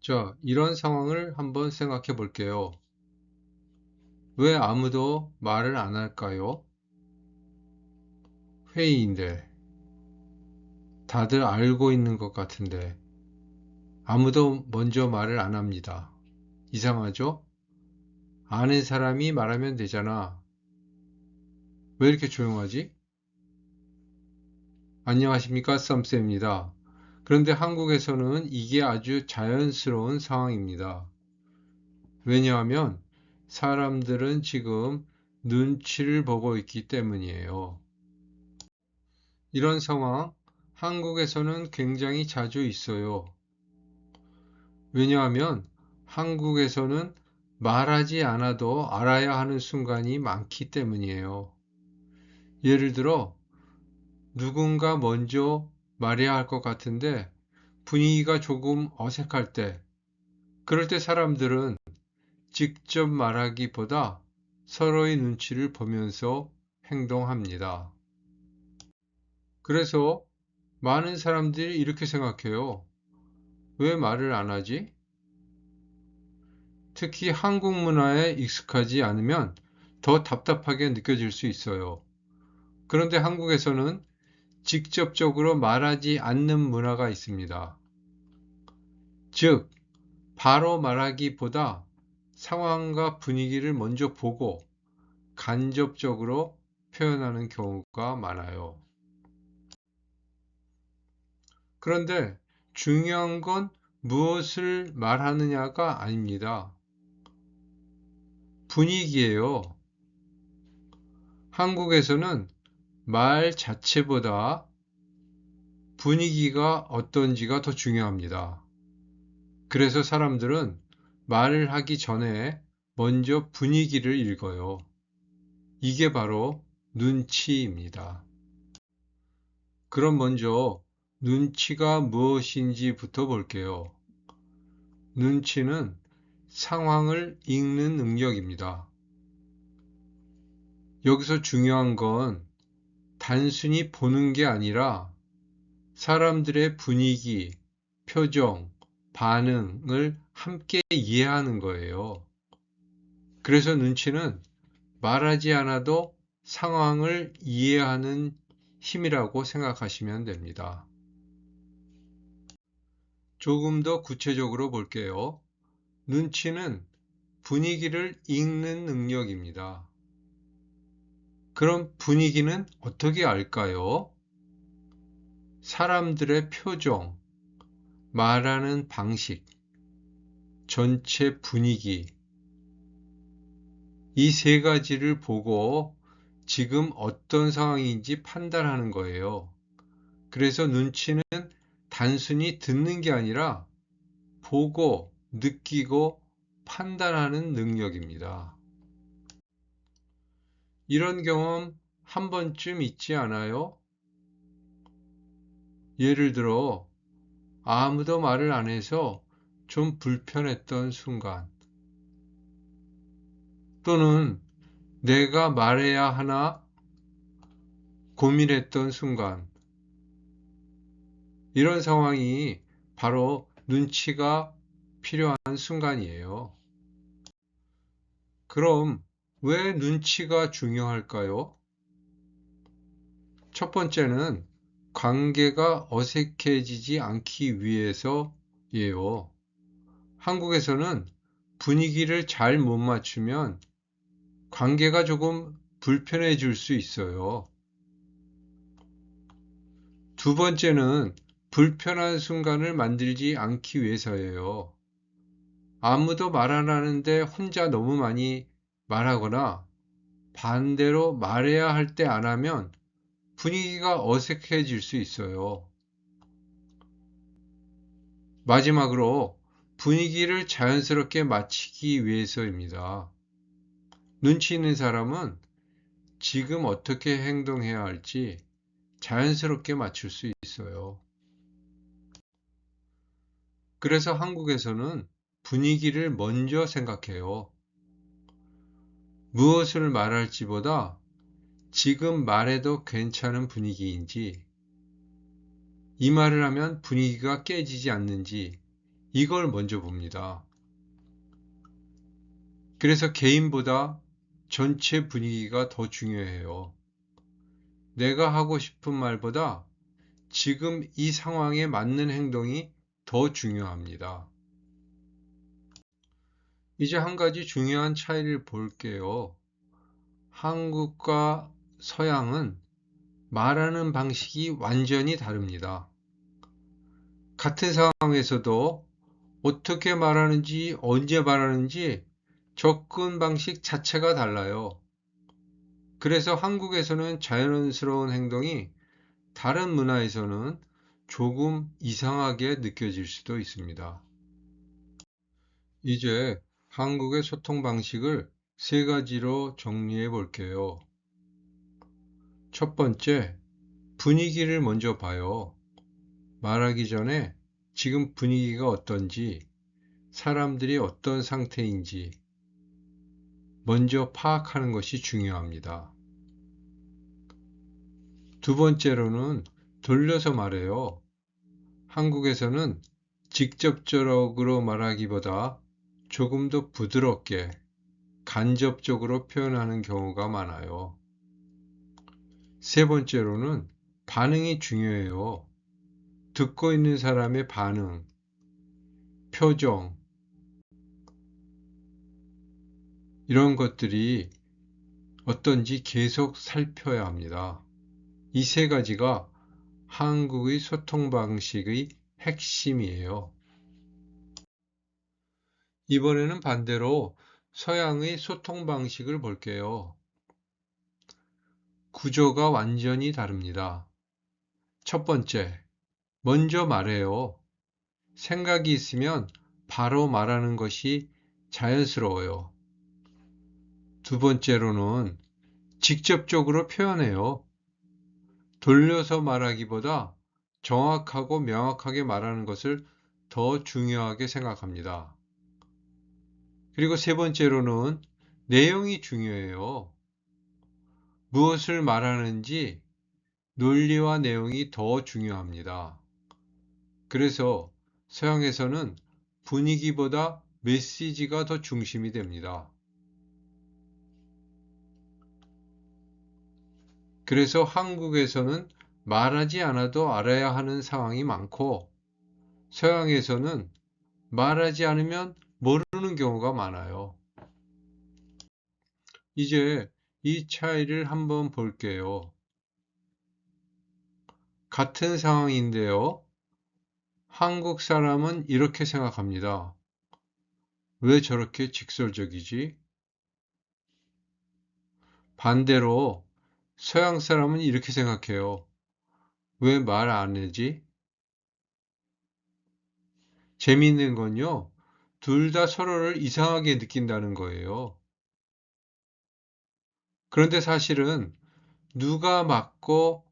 자, 이런 상황을 한번 생각해 볼게요. 왜 아무도 말을 안 할까요? 회의인데, 다들 알고 있는 것 같은데, 아무도 먼저 말을 안 합니다. 이상하죠? 아는 사람이 말하면 되잖아. 왜 이렇게 조용하지? 안녕하십니까, 썸쌤입니다. 그런데 한국에서는 이게 아주 자연스러운 상황입니다. 왜냐하면 사람들은 지금 눈치를 보고 있기 때문이에요. 이런 상황, 한국에서는 굉장히 자주 있어요. 왜냐하면 한국에서는 말하지 않아도 알아야 하는 순간이 많기 때문이에요. 예를 들어, 누군가 먼저 말해야 할 것 같은데 분위기가 조금 어색할 때, 그럴 때 사람들은 직접 말하기보다 서로의 눈치를 보면서 행동합니다. 그래서 많은 사람들이 이렇게 생각해요. 왜 말을 안 하지? 특히 한국 문화에 익숙하지 않으면 더 답답하게 느껴질 수 있어요. 그런데 한국에서는 직접적으로 말하지 않는 문화가 있습니다. 즉, 바로 말하기보다 상황과 분위기를 먼저 보고 간접적으로 표현하는 경우가 많아요. 그런데 중요한 건 무엇을 말하느냐가 아닙니다. 분위기예요. 한국에서는 말 자체보다 분위기가 어떤지가 더 중요합니다. 그래서 사람들은 말을 하기 전에 먼저 분위기를 읽어요. 이게 바로 눈치입니다. 그럼 먼저 눈치가 무엇인지부터 볼게요. 눈치는 상황을 읽는 능력입니다. 여기서 중요한 건 단순히 보는 게 아니라 사람들의 분위기, 표정, 반응을 함께 이해하는 거예요. 그래서 눈치는 말하지 않아도 상황을 이해하는 힘이라고 생각하시면 됩니다. 조금 더 구체적으로 볼게요. 눈치는 분위기를 읽는 능력입니다. 그럼 분위기는 어떻게 알까요? 사람들의 표정, 말하는 방식, 전체 분위기, 이 세 가지를 보고 지금 어떤 상황인지 판단하는 거예요. 그래서 눈치는 단순히 듣는 게 아니라 보고, 느끼고, 판단하는 능력입니다. 이런 경험 한 번쯤 있지 않아요? 예를 들어, 아무도 말을 안 해서 좀 불편했던 순간, 또는 내가 말해야 하나 고민했던 순간, 이런 상황이 바로 눈치가 필요한 순간이에요. 그럼 왜 눈치가 중요할까요? 첫 번째는 관계가 어색해지지 않기 위해서예요. 한국에서는 분위기를 잘 못 맞추면 관계가 조금 불편해질 수 있어요. 두 번째는 불편한 순간을 만들지 않기 위해서예요. 아무도 말 안 하는데 혼자 너무 많이 말하거나 반대로 말해야 할 때 안 하면 분위기가 어색해질 수 있어요. 마지막으로 분위기를 자연스럽게 맞추기 위해서입니다. 눈치 있는 사람은 지금 어떻게 행동해야 할지 자연스럽게 맞출 수 있어요. 그래서 한국에서는 분위기를 먼저 생각해요. 무엇을 말할지보다 지금 말해도 괜찮은 분위기인지, 이 말을 하면 분위기가 깨지지 않는지, 이걸 먼저 봅니다. 그래서 개인보다 전체 분위기가 더 중요해요. 내가 하고 싶은 말보다 지금 이 상황에 맞는 행동이 더 중요합니다. 이제 한 가지 중요한 차이를 볼게요. 한국과 서양은 말하는 방식이 완전히 다릅니다. 같은 상황에서도 어떻게 말하는지, 언제 말하는지 접근 방식 자체가 달라요. 그래서 한국에서는 자연스러운 행동이 다른 문화에서는 조금 이상하게 느껴질 수도 있습니다. 이제 한국의 소통 방식을 세 가지로 정리해 볼게요. 첫 번째, 분위기를 먼저 봐요. 말하기 전에 지금 분위기가 어떤지, 사람들이 어떤 상태인지 먼저 파악하는 것이 중요합니다. 두 번째로는 돌려서 말해요. 한국에서는 직접적으로 말하기보다 조금 더 부드럽게, 간접적으로 표현하는 경우가 많아요. 세 번째로는 반응이 중요해요. 듣고 있는 사람의 반응, 표정, 이런 것들이 어떤지 계속 살펴야 합니다. 이 세 가지가 한국의 소통 방식의 핵심이에요. 이번에는 반대로 서양의 소통 방식을 볼게요. 구조가 완전히 다릅니다. 첫 번째, 먼저 말해요. 생각이 있으면 바로 말하는 것이 자연스러워요. 두 번째로는 직접적으로 표현해요. 돌려서 말하기보다 정확하고 명확하게 말하는 것을 더 중요하게 생각합니다. 그리고 세 번째로는 내용이 중요해요. 무엇을 말하는지 논리와 내용이 더 중요합니다. 그래서 서양에서는 분위기보다 메시지가 더 중심이 됩니다. 그래서 한국에서는 말하지 않아도 알아야 하는 상황이 많고, 서양에서는 말하지 않으면 모르는 경우가 많아요. 이제 이 차이를 한번 볼게요. 같은 상황인데요. 한국 사람은 이렇게 생각합니다. 왜 저렇게 직설적이지? 반대로 서양 사람은 이렇게 생각해요. 왜 말 안 하지? 재미있는 건요. 둘 다 서로를 이상하게 느낀다는 거예요. 그런데 사실은 누가 맞고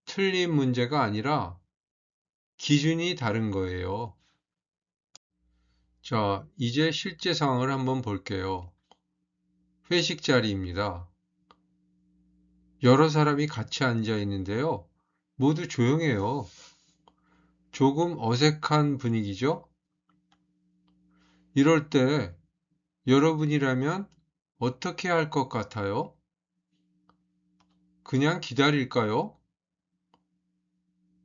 틀린 문제가 아니라 기준이 다른 거예요. 자, 이제 실제 상황을 한번 볼게요. 회식 자리입니다. 여러 사람이 같이 앉아 있는데요. 모두 조용해요. 조금 어색한 분위기죠? 이럴 때 여러분이라면 어떻게 할 것 같아요? 그냥 기다릴까요?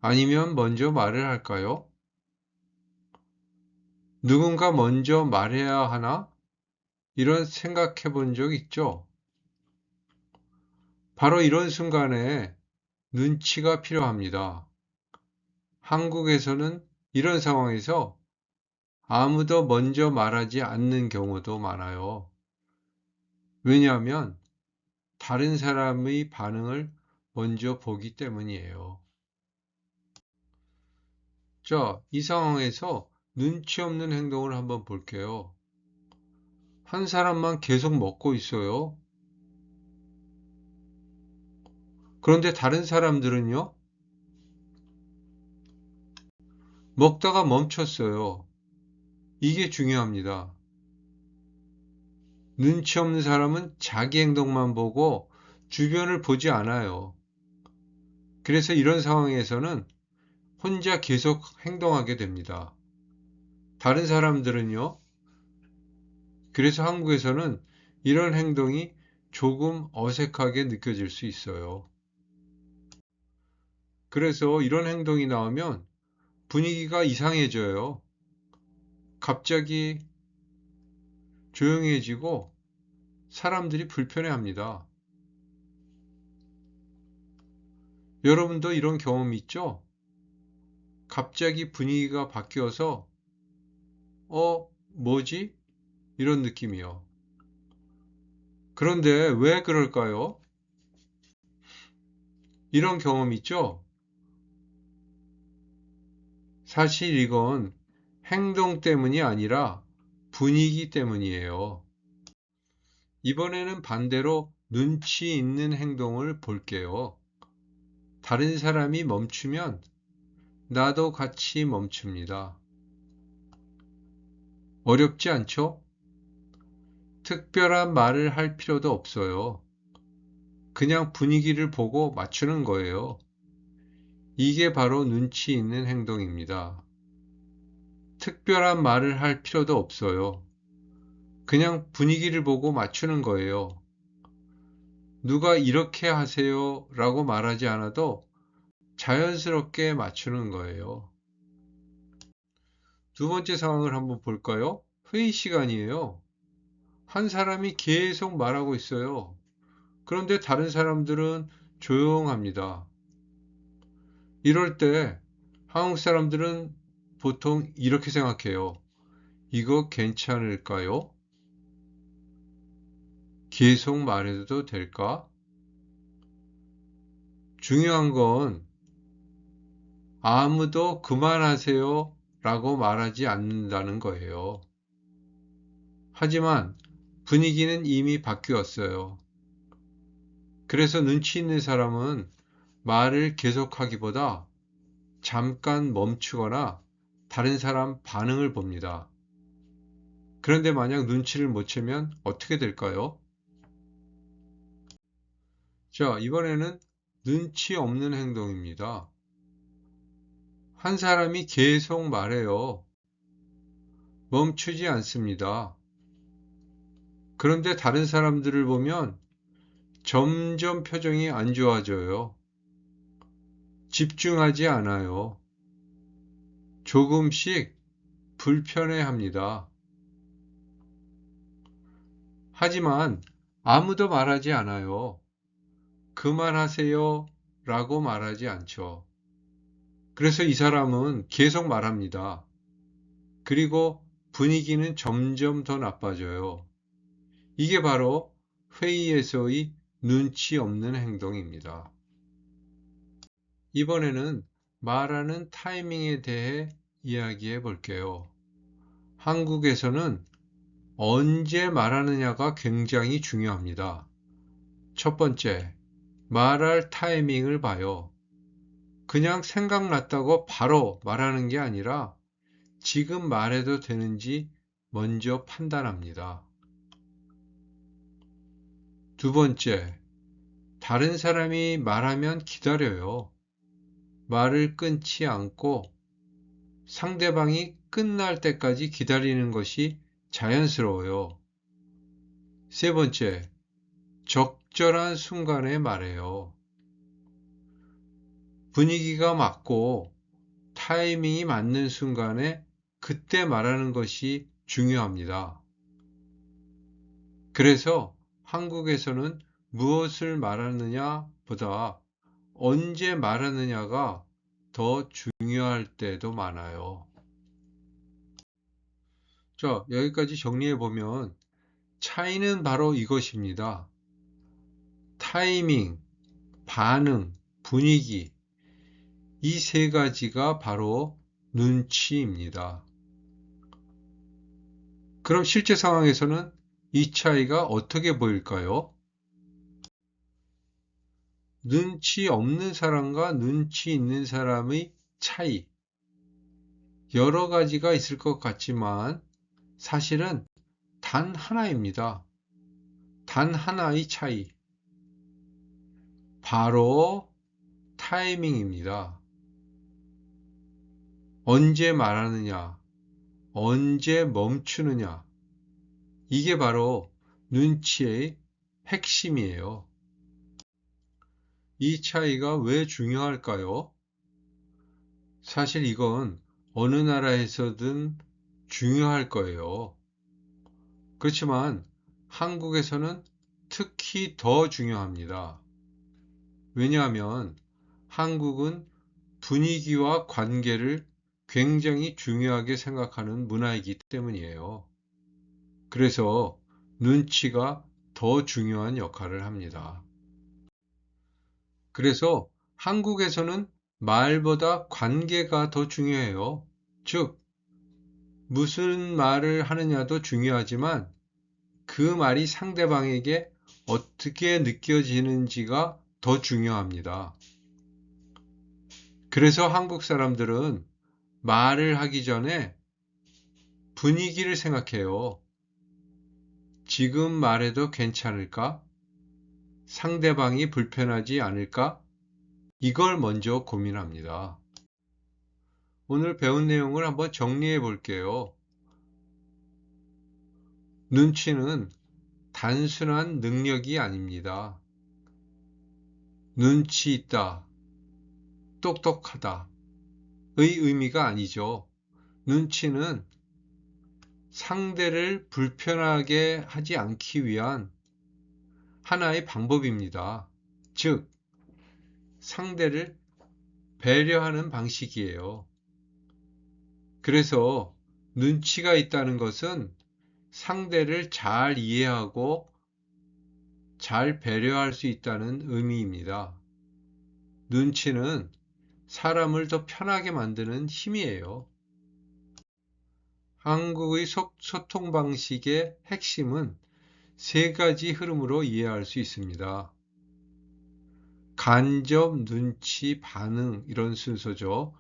아니면 먼저 말을 할까요? 누군가 먼저 말해야 하나? 이런 생각해 본 적 있죠? 바로 이런 순간에 눈치가 필요합니다. 한국에서는 이런 상황에서 아무도 먼저 말하지 않는 경우도 많아요. 왜냐하면 다른 사람의 반응을 먼저 보기 때문이에요. 자, 이 상황에서 눈치 없는 행동을 한번 볼게요. 한 사람만 계속 먹고 있어요. 그런데 다른 사람들은요? 먹다가 멈췄어요. 이게 중요합니다. 눈치 없는 사람은 자기 행동만 보고 주변을 보지 않아요. 그래서 이런 상황에서는 혼자 계속 행동하게 됩니다. 다른 사람들은요. 그래서 한국에서는 이런 행동이 조금 어색하게 느껴질 수 있어요. 그래서 이런 행동이 나오면 분위기가 이상해져요. 갑자기 조용해지고 사람들이 불편해합니다. 여러분도 이런 경험 있죠? 갑자기 분위기가 바뀌어서 뭐지? 이런 느낌이요. 그런데 왜 그럴까요? 이런 경험 있죠? 사실 이건 행동 때문이 아니라 분위기 때문이에요. 이번에는 반대로 눈치 있는 행동을 볼게요. 다른 사람이 멈추면 나도 같이 멈춥니다. 어렵지 않죠? 특별한 말을 할 필요도 없어요. 그냥 분위기를 보고 맞추는 거예요. 이게 바로 눈치 있는 행동입니다. 특별한 말을 할 필요도 없어요. 그냥 분위기를 보고 맞추는 거예요. 누가 이렇게 하세요 라고 말하지 않아도 자연스럽게 맞추는 거예요. 두 번째 상황을 한번 볼까요? 회의 시간이에요. 한 사람이 계속 말하고 있어요. 그런데 다른 사람들은 조용합니다. 이럴 때 한국 사람들은 보통 이렇게 생각해요. 이거 괜찮을까요? 계속 말해도 될까? 중요한 건 아무도 그만하세요 라고 말하지 않는다는 거예요. 하지만 분위기는 이미 바뀌었어요. 그래서 눈치 있는 사람은 말을 계속하기보다 잠깐 멈추거나 다른 사람 반응을 봅니다. 그런데 만약 눈치를 못 채면 어떻게 될까요? 자, 이번에는 눈치 없는 행동입니다. 한 사람이 계속 말해요. 멈추지 않습니다. 그런데 다른 사람들을 보면 점점 표정이 안 좋아져요. 집중하지 않아요. 조금씩 불편해합니다. 하지만 아무도 말하지 않아요. 그만하세요 라고 말하지 않죠. 그래서 이 사람은 계속 말합니다. 그리고 분위기는 점점 더 나빠져요. 이게 바로 회의에서의 눈치 없는 행동입니다. 이번에는 말하는 타이밍에 대해 이야기해 볼게요. 한국에서는 언제 말하느냐가 굉장히 중요합니다. 첫 번째, 말할 타이밍을 봐요. 그냥 생각났다고 바로 말하는 게 아니라 지금 말해도 되는지 먼저 판단합니다. 두 번째, 다른 사람이 말하면 기다려요. 말을 끊지 않고 상대방이 끝날 때까지 기다리는 것이 자연스러워요. 세 번째, 적절한 순간에 말해요. 분위기가 맞고 타이밍이 맞는 순간에 그때 말하는 것이 중요합니다. 그래서 한국에서는 무엇을 말하느냐 보다 언제 말하느냐가 더 중요할 때도 많아요. 자, 여기까지 정리해 보면 차이는 바로 이것입니다. 타이밍, 반응, 분위기, 이 세 가지가 바로 눈치입니다. 그럼 실제 상황에서는 이 차이가 어떻게 보일까요? 눈치 없는 사람과 눈치 있는 사람의 차이. 여러 가지가 있을 것 같지만 사실은 단 하나입니다. 단 하나의 차이. 바로 타이밍입니다. 언제 말하느냐, 언제 멈추느냐. 이게 바로 눈치의 핵심이에요. 이 차이가 왜 중요할까요? 사실 이건 어느 나라에서든 중요할 거예요. 그렇지만 한국에서는 특히 더 중요합니다. 왜냐하면 한국은 분위기와 관계를 굉장히 중요하게 생각하는 문화이기 때문이에요. 그래서 눈치가 더 중요한 역할을 합니다. 그래서 한국에서는 말보다 관계가 더 중요해요. 즉, 무슨 말을 하느냐도 중요하지만 그 말이 상대방에게 어떻게 느껴지는지가 더 중요합니다. 그래서 한국 사람들은 말을 하기 전에 분위기를 생각해요. 지금 말해도 괜찮을까? 상대방이 불편하지 않을까? 이걸 먼저 고민합니다. 오늘 배운 내용을 한번 정리해 볼게요. 눈치는 단순한 능력이 아닙니다. 눈치 있다, 똑똑하다의 의미가 아니죠. 눈치는 상대를 불편하게 하지 않기 위한 하나의 방법입니다. 즉, 상대를 배려하는 방식이에요. 그래서 눈치가 있다는 것은 상대를 잘 이해하고 잘 배려할 수 있다는 의미입니다. 눈치는 사람을 더 편하게 만드는 힘이에요. 한국의 소통 방식의 핵심은 세 가지 흐름으로 이해할 수 있습니다. 간접, 눈치, 반응 이런 순서죠.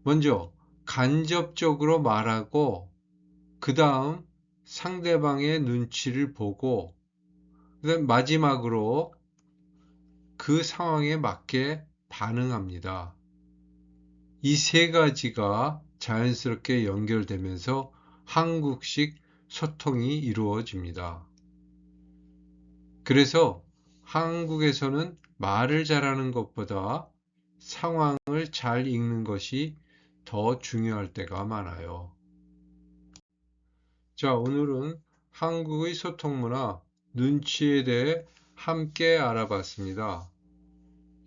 먼저 간접적으로 말하고 그 다음 상대방의 눈치를 보고 그다음 마지막으로 그 상황에 맞게 반응합니다. 이 세 가지가 자연스럽게 연결되면서 한국식 소통이 이루어집니다. 그래서 한국에서는 말을 잘하는 것보다 상황을 잘 읽는 것이 더 중요할 때가 많아요. 자, 오늘은 한국의 소통 문화, 눈치에 대해 함께 알아봤습니다.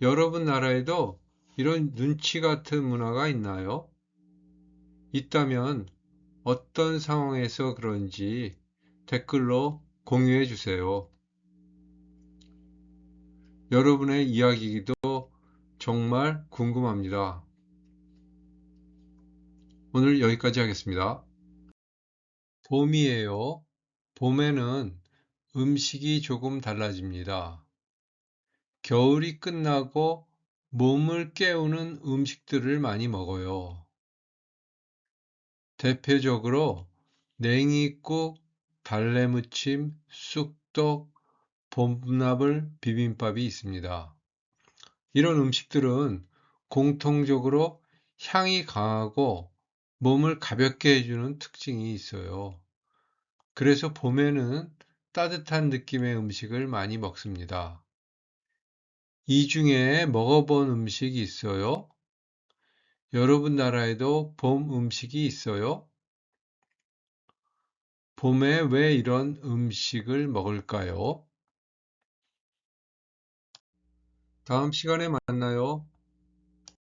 여러분 나라에도 이런 눈치 같은 문화가 있나요? 있다면 어떤 상황에서 그런지 댓글로 공유해 주세요. 여러분의 이야기도 정말 궁금합니다. 오늘 여기까지 하겠습니다. 봄이에요. 봄에는 음식이 조금 달라집니다. 겨울이 끝나고 몸을 깨우는 음식들을 많이 먹어요. 대표적으로 냉이국, 달래무침, 쑥떡, 봄나물 비빔밥이 있습니다. 이런 음식들은 공통적으로 향이 강하고 몸을 가볍게 해주는 특징이 있어요. 그래서 봄에는 따뜻한 느낌의 음식을 많이 먹습니다. 이 중에 먹어본 음식이 있어요? 여러분 나라에도 봄 음식이 있어요? 봄에 왜 이런 음식을 먹을까요? 다음 시간에 만나요.